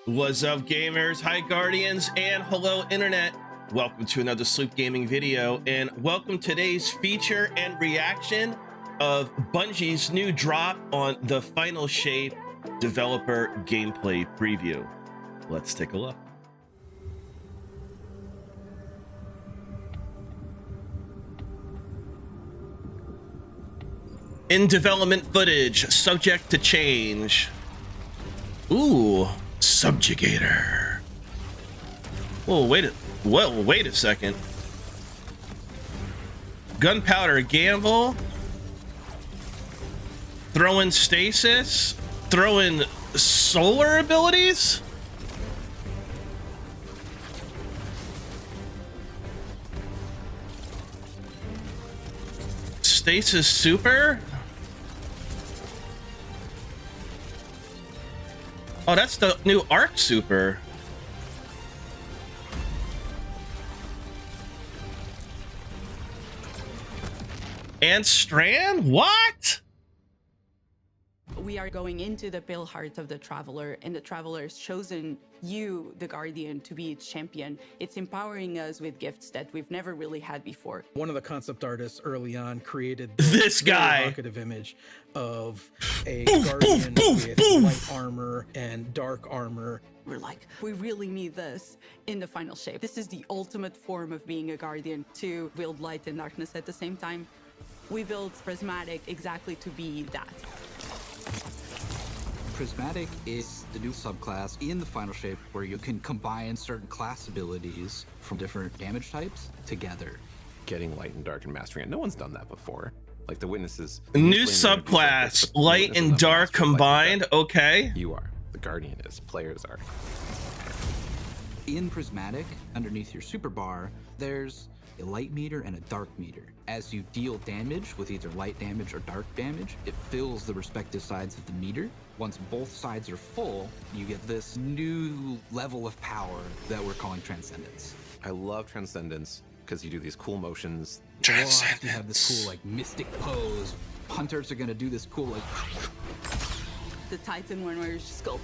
What's up, gamers? Hi, Guardians, and hello, Internet. Welcome to another Sloop Gaming video, and welcome to today's feature and reaction of Bungie's new drop on the Final Shape developer gameplay preview. Let's take a look. In development footage, subject to change. Ooh. Subjugator. Oh, wait a second. Gunpowder gamble. Throw in stasis. Throw in solar abilities. Stasis super. Oh, that's the new Arc Super. And Strand? What? We are going into the pale heart of the Traveler, and the Traveler has chosen you, the Guardian, to be its champion. It's empowering us with gifts that we've never really had before. One of the concept artists early on created this guy evocative image of a guardian with light armor and dark armor. We're like, we really need this in the Final Shape. This is the ultimate form of being a Guardian, to wield light and darkness at the same time. We built Prismatic exactly to be that. Prismatic is the new subclass in the Final Shape where you can combine certain class abilities from different damage types together. Getting light and dark and mastering it. No one's done that before. Like the witnesses. New subclass, light and dark combined. Okay. You are. The Guardian is. Players are. In Prismatic, underneath your super bar, there's a light meter and a dark meter. As you deal damage with either light damage or dark damage, it fills the respective sides of the meter. Once both sides are full, you get this new level of power that we're calling Transcendence. I love Transcendence because you do these cool motions. Transcendence. You have this cool like mystic pose. Hunters are gonna do this cool like The Titan one where you just go.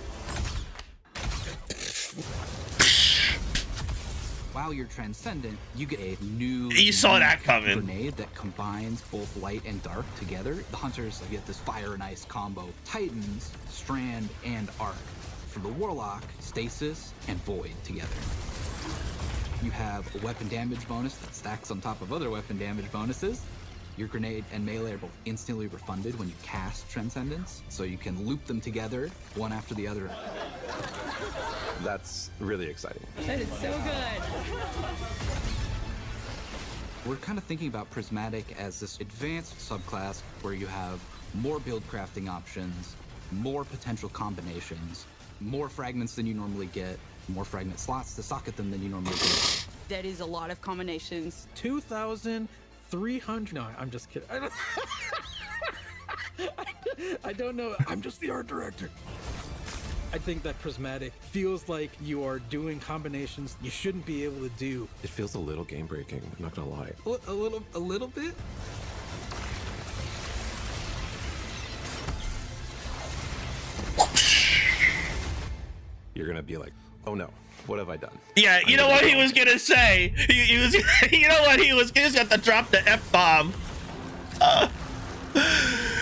While you're transcendent, you get a new You saw that coming. Grenade that combines both light and dark together. The hunters get this fire and ice combo. Titans, Strand, and Arc. For the Warlock, Stasis and Void together. You have a weapon damage bonus that stacks on top of other weapon damage bonuses. Your grenade and melee are both instantly refunded when you cast Transcendence, so you can loop them together, one after the other. That's really exciting. That is so good. We're kind of thinking about Prismatic as this advanced subclass where you have more build crafting options, more potential combinations, more fragments than you normally get, more fragment slots to socket them than you normally get. That is a lot of combinations. 2,300. No, I'm just kidding. I don't know. I'm just the art director. I think that Prismatic feels like you are doing combinations you shouldn't be able to do. It feels a little game breaking, I'm not gonna lie. A little bit? You're gonna be like, oh no, what have I done? Yeah, you know what he was gonna say? He was, you know what he was got to drop the F-bomb.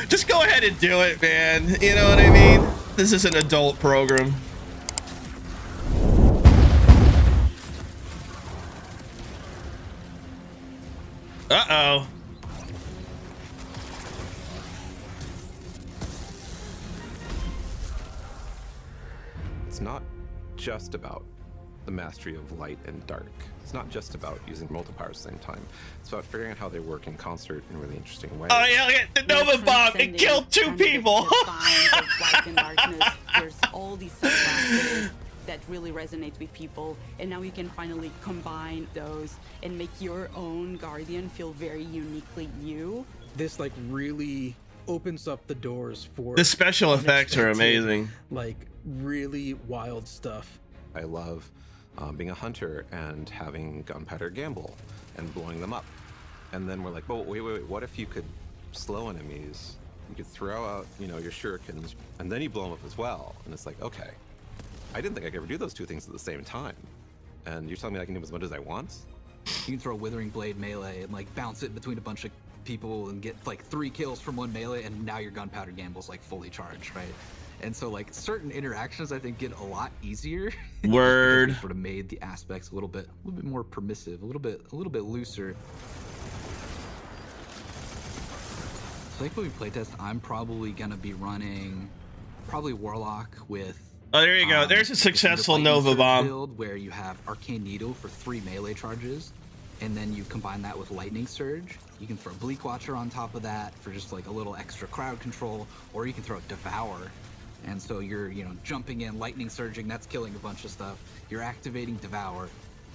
Just go ahead and do it, man. You know what I mean? This is an adult program. Uh-oh. It's not just about the mastery of light and dark. It's not just about using multipliers at the same time. It's about figuring out how they work in concert in really interesting ways. Oh yeah, look at the Nova Bomb! It killed 2 people! There's all these subclasses that really resonate with people, and now you can finally combine those and make your own Guardian feel very uniquely you. This like really opens up the doors for the special effects are amazing. Like really wild stuff. I love being a hunter and having gunpowder gamble and blowing them up. And then we're like, oh, wait, what if you could slow enemies? You could throw out, you know, your shurikens, and then you blow them up as well. And it's like, okay, I didn't think I could ever do those two things at the same time. And you're telling me I can do as much as I want? You can throw Withering Blade melee and like bounce it between a bunch of people and get like 3 kills from one melee, and now your Gunpowder Gamble's like fully charged, right? And so like certain interactions I think get a lot easier. Word. Sort of made the aspects a little bit more permissive, a little bit looser. So like when we playtest, I'm probably gonna be running Warlock with. Oh, there you go. There's a successful Nova Bomb build where you have Arcane Needle for 3 melee charges, and then you combine that with Lightning Surge. You can throw Bleak Watcher on top of that for just like a little extra crowd control, or you can throw Devour. And so you're, jumping in, Lightning Surging, that's killing a bunch of stuff. You're activating Devour.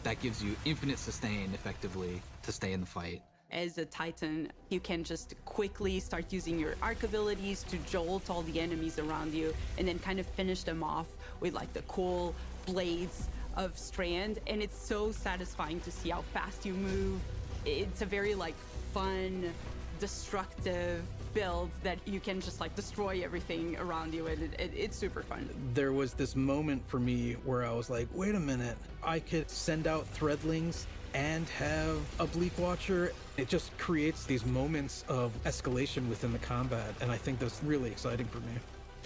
That gives you infinite sustain effectively to stay in the fight. As a Titan, you can just quickly start using your arc abilities to jolt all the enemies around you and then kind of finish them off with like the cool blades of Strand. And it's so satisfying to see how fast you move. It's a very like fun, destructive build that you can just like destroy everything around you, and it's super fun. There was this moment for me where I was like, wait a minute, I could send out Threadlings and have a Bleak Watcher. It just creates these moments of escalation within the combat, and I think that's really exciting for me.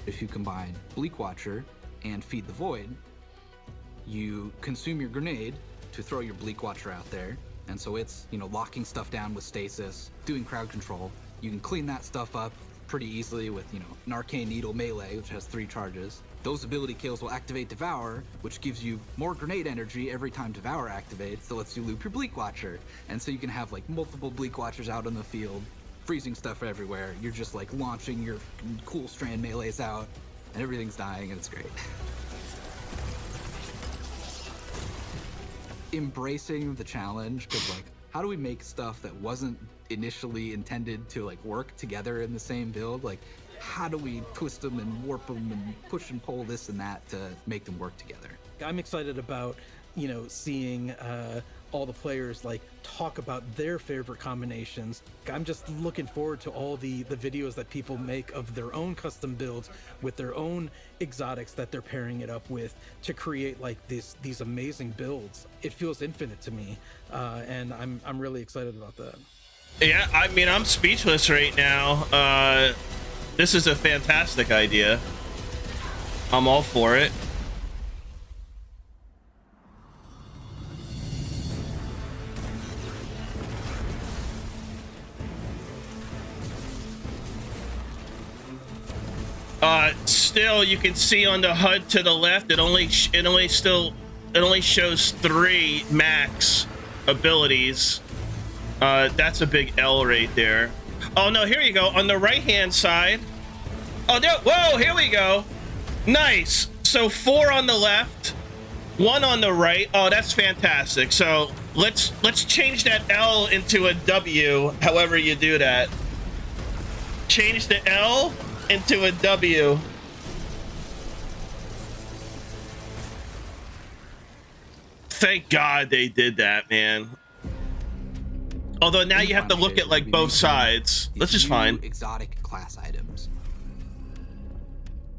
If you combine Bleak Watcher and Feed the Void, you consume your grenade to throw your Bleak Watcher out there, and so it's, locking stuff down with stasis, doing crowd control. You can clean that stuff up pretty easily with, an Arcane Needle melee, which has 3 charges. Those ability kills will activate Devour, which gives you more grenade energy every time Devour activates, that lets you loop your Bleak Watcher. And so you can have like multiple Bleak Watchers out on the field, freezing stuff everywhere. You're just like launching your cool Strand melees out, and everything's dying, and it's great. Embracing the challenge, because like, how do we make stuff that wasn't initially intended to like work together in the same build? Like, how do we twist them and warp them and push and pull this and that to make them work together? I'm excited about, seeing all the players like talk about their favorite combinations. I'm just looking forward to all the videos that people make of their own custom builds with their own exotics that they're pairing it up with to create like these amazing builds. It feels infinite to me, and I'm really excited about that. Yeah, I mean, I'm speechless right now. This is a fantastic idea. I'm all for it. Still, you can see on the HUD to the left, it only shows 3 max abilities. That's a big L right there. Oh no, here you go. On the right hand side. Oh no, whoa, here we go. Nice. So 4 on the left, 1 on the right. Oh, that's fantastic. So let's change that L into a W, however you do that. Change the L into a W. Thank God they did that, man. Although now you have to look at like both sides. That's just fine. Exotic class items.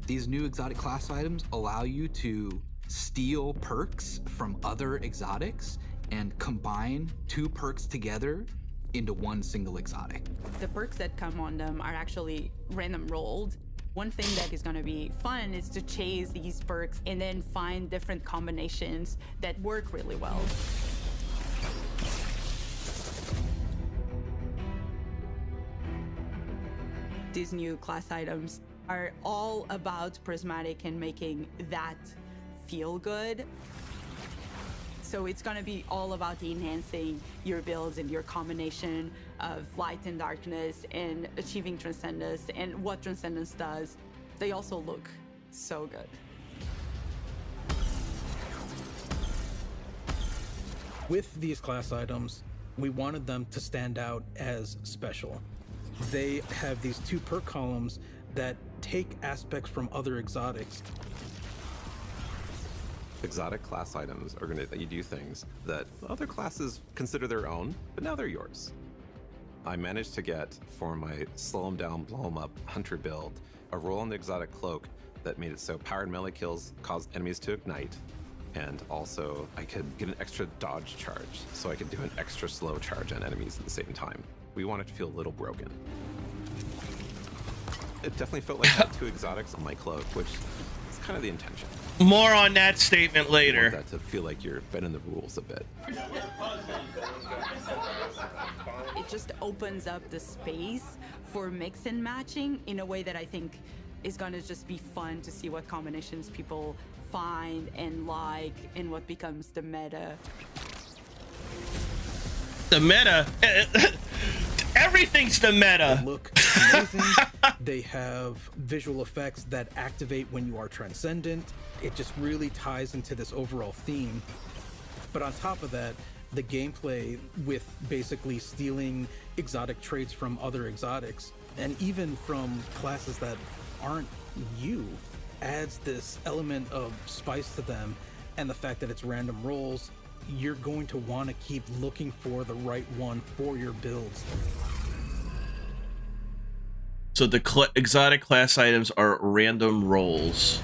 These new exotic class items allow you to steal perks from other exotics and combine 2 perks together into one single exotic. The perks that come on them are actually random rolled. One thing that is going to be fun is to chase these perks and then find different combinations that work really well. These new class items are all about prismatic and making that feel good. So it's going to be all about enhancing your builds and your combination of light and darkness and achieving transcendence and what transcendence does. They also look so good. With these class items, we wanted them to stand out as special. They have these 2 perk columns that take aspects from other exotics. Exotic class items are going to let you do things that other classes consider their own, but now they're yours. I managed to get, for my slow 'em down, blow 'em up hunter build, a roll on the exotic cloak that made it so powered melee kills caused enemies to ignite, and also I could get an extra dodge charge, so I could do an extra slow charge on enemies at the same time. We want it to feel a little broken. It definitely felt like I had 2 exotics on my cloak, which is kind of the intention. More on that statement You later. want that to feel like you're bending the rules a bit. It just opens up the space for mix and matching in a way that I think is gonna just be fun to see what combinations people find and like and what becomes the meta. The meta. Everything's the meta. Look amazing. They have visual effects that activate when you are transcendent. It just really ties into this overall theme. But on top of that, the gameplay with basically stealing exotic traits from other exotics, and even from classes that aren't you, adds this element of spice to them. And the fact that it's random rolls, you're going to want to keep looking for the right one for your builds. So the exotic class items are random rolls.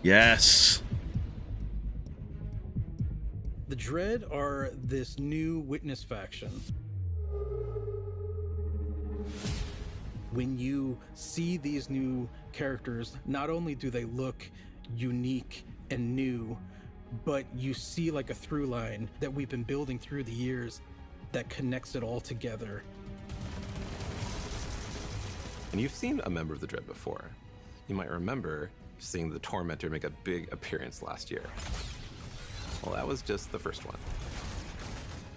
Yes. The Dread are this new witness faction. When you see these new characters, not only do they look unique and new, but you see like a through line that we've been building through the years that connects it all together. And you've seen a member of the Dread before. You might remember seeing the Tormentor make a big appearance last year. Well, that was just the first one.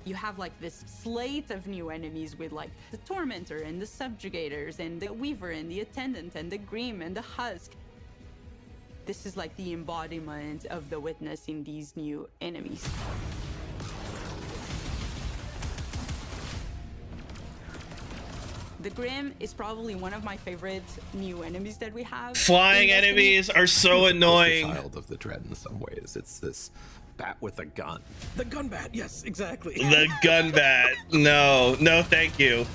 You have like this slate of new enemies with like the Tormentor and the Subjugators and the Weaver and the Attendant and the Grim and the Husk. This is like the embodiment of the Witness in these new enemies. The Grim is probably one of my favorite new enemies that we have. Flying enemies are so annoying. It's the child of the Dread in some ways. It's this bat with a gun. The gun bat, yes, exactly. The gun bat. No, no, thank you.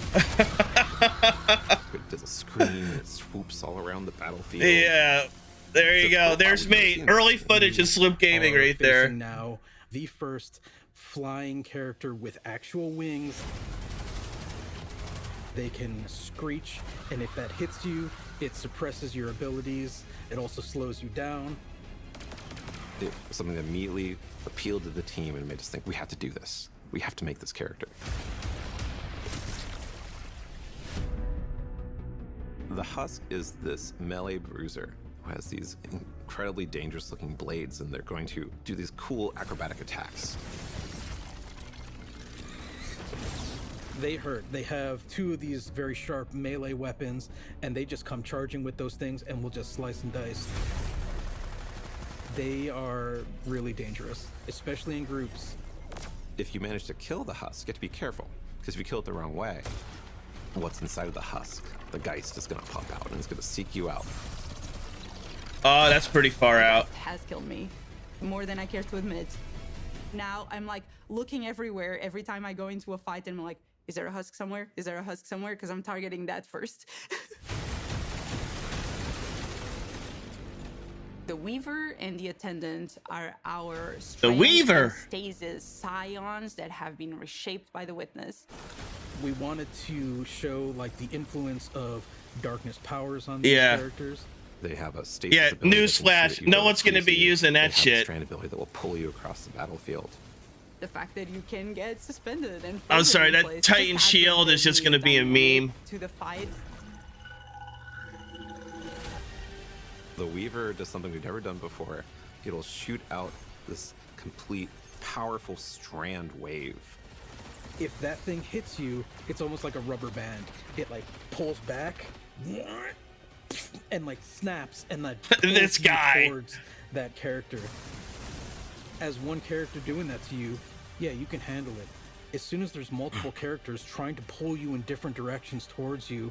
It does a scream, it swoops all around the battlefield. Yeah, there you go. There's me. Early footage of Sloop Gaming right there. Now, the first flying character with actual wings. They can screech, and if that hits you, it suppresses your abilities. It also slows you down. It was something that immediately appealed to the team and made us think, we have to do this. We have to make this character. The Husk is this melee bruiser who has these incredibly dangerous looking blades, and they're going to do these cool acrobatic attacks. They hurt. They have 2 of these very sharp melee weapons, and they just come charging with those things and will just slice and dice. They are really dangerous, especially in groups. If you manage to kill the Husk, you have to be careful, because if you kill it the wrong way, what's inside of the Husk, the Geist, is going to pop out and it's going to seek you out. Oh, that's pretty far out. Has killed me more than I care to admit. Now I'm like looking everywhere every time I go into a fight, and I'm like, is there a Husk somewhere? Is there a Husk somewhere? Because I'm targeting that first. The Weaver and the Attendant are our strength Weaver! and stasis scions that have been reshaped by the Witness. We wanted to show like the influence of darkness powers on these characters. They have a stasis Yeah, ability that can newsflash, shoot you, no that one's will gonna be freeze you. using They that have a shit. strand ability that will pull you across the battlefield. The fact that you can get suspended and I'm sorry, frozen in that place Titan just adds shield is just gonna be a dynamic meme. to the fight. The Weaver does something we've never done before. It'll shoot out this complete, powerful strand wave. if that thing hits you, it's almost like a rubber band. It like pulls back and like snaps and like This guy towards that character. As one character doing that to you, yeah, you can handle it. As soon as there's multiple characters trying to pull you in different directions towards you,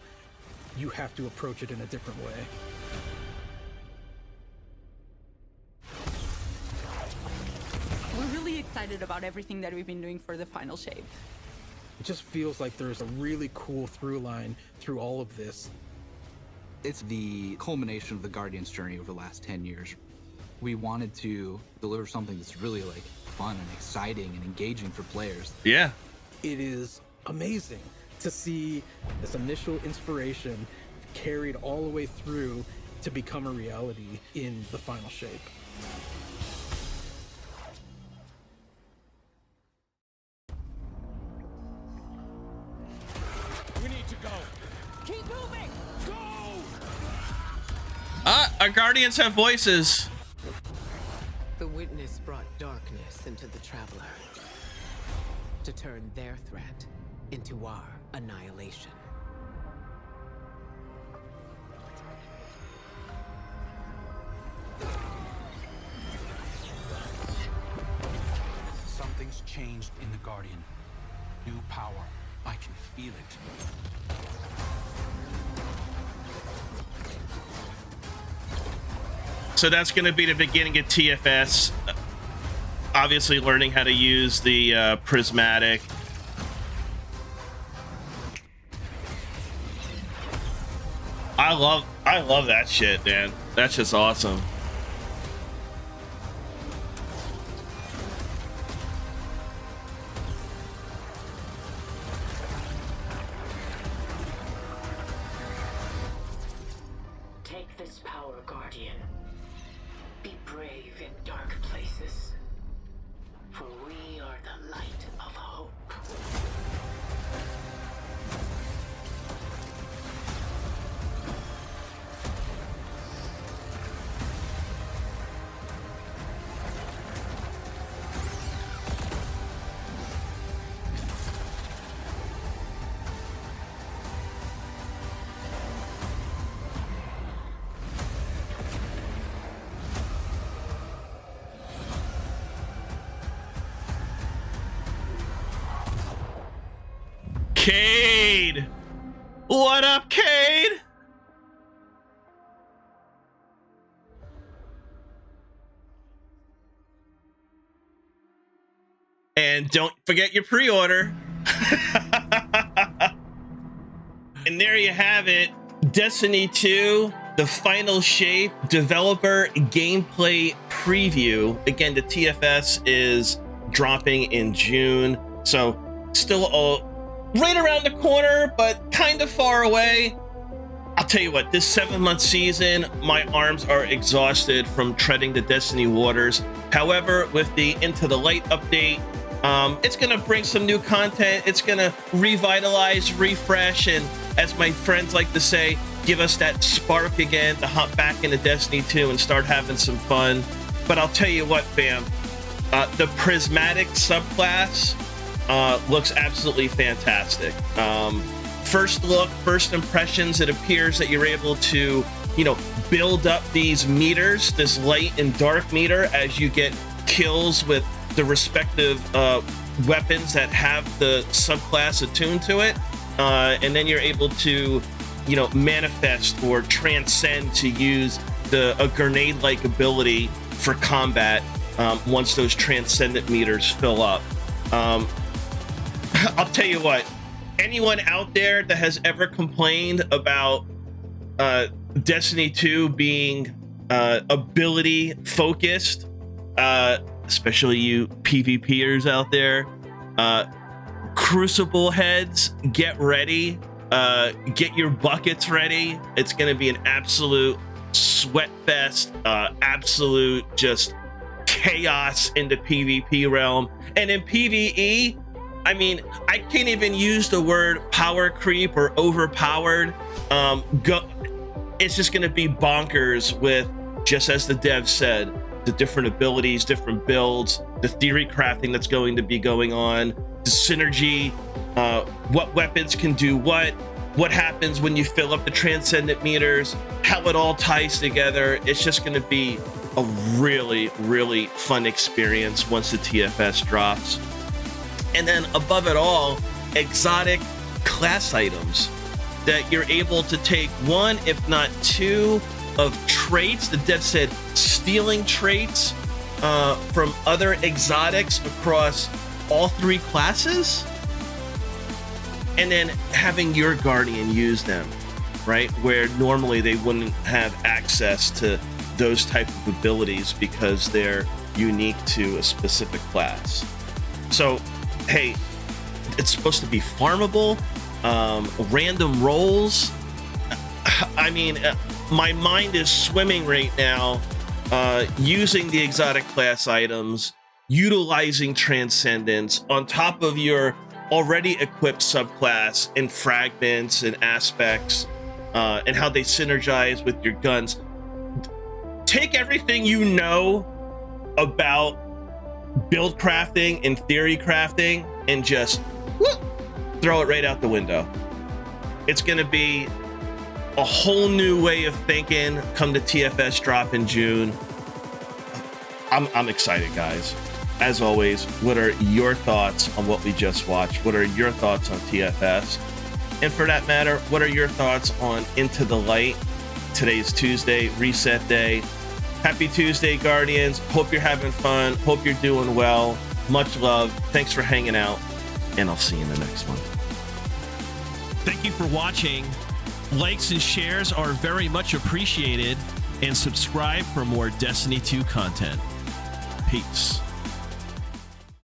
you have to approach it in a different way. We're really excited about everything that we've been doing for the final shape. It just feels like there's a really cool through line through all of this. It's the culmination of the Guardian's journey over the last 10 years. We wanted to deliver something that's really like fun and exciting and engaging for players. Yeah. It is amazing to see this initial inspiration carried all the way through to become a reality in the final shape. We need to go. Keep moving. Go. Our guardians have voices. The witness brought darkness into the traveler to turn their threat into our annihilation. Something's changed in the Guardian. New power. I can feel it. So that's going to be the beginning of TFS. Obviously learning how to use the prismatic. I love that shit, man. That's just awesome. Take this power, Guardian. Be brave in dark places, for we are the light of hope. Cade! What up, Cade? And don't forget your pre-order. And there you have it. Destiny 2, the final shape, developer gameplay preview. Again, the TFS is dropping in June. So still right around the corner, but kind of far away. I'll tell you what, this 7-month season, my arms are exhausted from treading the Destiny waters. However, with the Into the Light update, it's gonna bring some new content. It's gonna revitalize, refresh, and as my friends like to say, give us that spark again to hop back into Destiny 2 and start having some fun. But I'll tell you what, fam, the prismatic subclass looks absolutely fantastic. First look, first impressions, it appears that you're able to, you know, build up these meters, this light and dark meter, as you get kills with the respective weapons that have the subclass attuned to it. And then you're able to, you know, manifest or transcend to use a grenade-like ability for combat once those transcendent meters fill up. I'll tell you what, anyone out there that has ever complained about Destiny 2 being ability focused, especially you PvPers out there, Crucible heads, get ready, get your buckets ready. It's going to be an absolute sweat fest, absolute just chaos in the PvP realm. And in PvE, I mean, I can't even use the word power creep or overpowered. It's just going to be bonkers with, just as the dev said, the different abilities, different builds, the theory crafting that's going to be going on. the synergy, what weapons can do what happens when you fill up the transcendent meters, how it all ties together. It's just going to be a really, really fun experience once the TFS drops. And then above it all, exotic class items that you're able to take one, if not two, of traits. The dev said stealing traits from other exotics across all three classes, and then having your guardian use them, right? Where normally they wouldn't have access to those type of abilities because they're unique to a specific class. So, hey, it's supposed to be farmable, random rolls. I mean, my mind is swimming right now, using the exotic class items, utilizing transcendence on top of your already equipped subclass and fragments and aspects, and how they synergize with your guns. Take everything you know about build crafting and theory crafting and just whoop, throw it right out the window. It's going to be a whole new way of thinking come the TFS drop in June. I'm excited, guys. As always, what are your thoughts on what we just watched? What are your thoughts on TFS? And for that matter, what are your thoughts on Into the Light? Today's Tuesday, reset day. Happy Tuesday, Guardians. Hope you're having fun. Hope you're doing well. Much love. Thanks for hanging out, and I'll see you in the next one. Thank you for watching. Likes and shares are very much appreciated, and subscribe for more Destiny 2 content. Peace.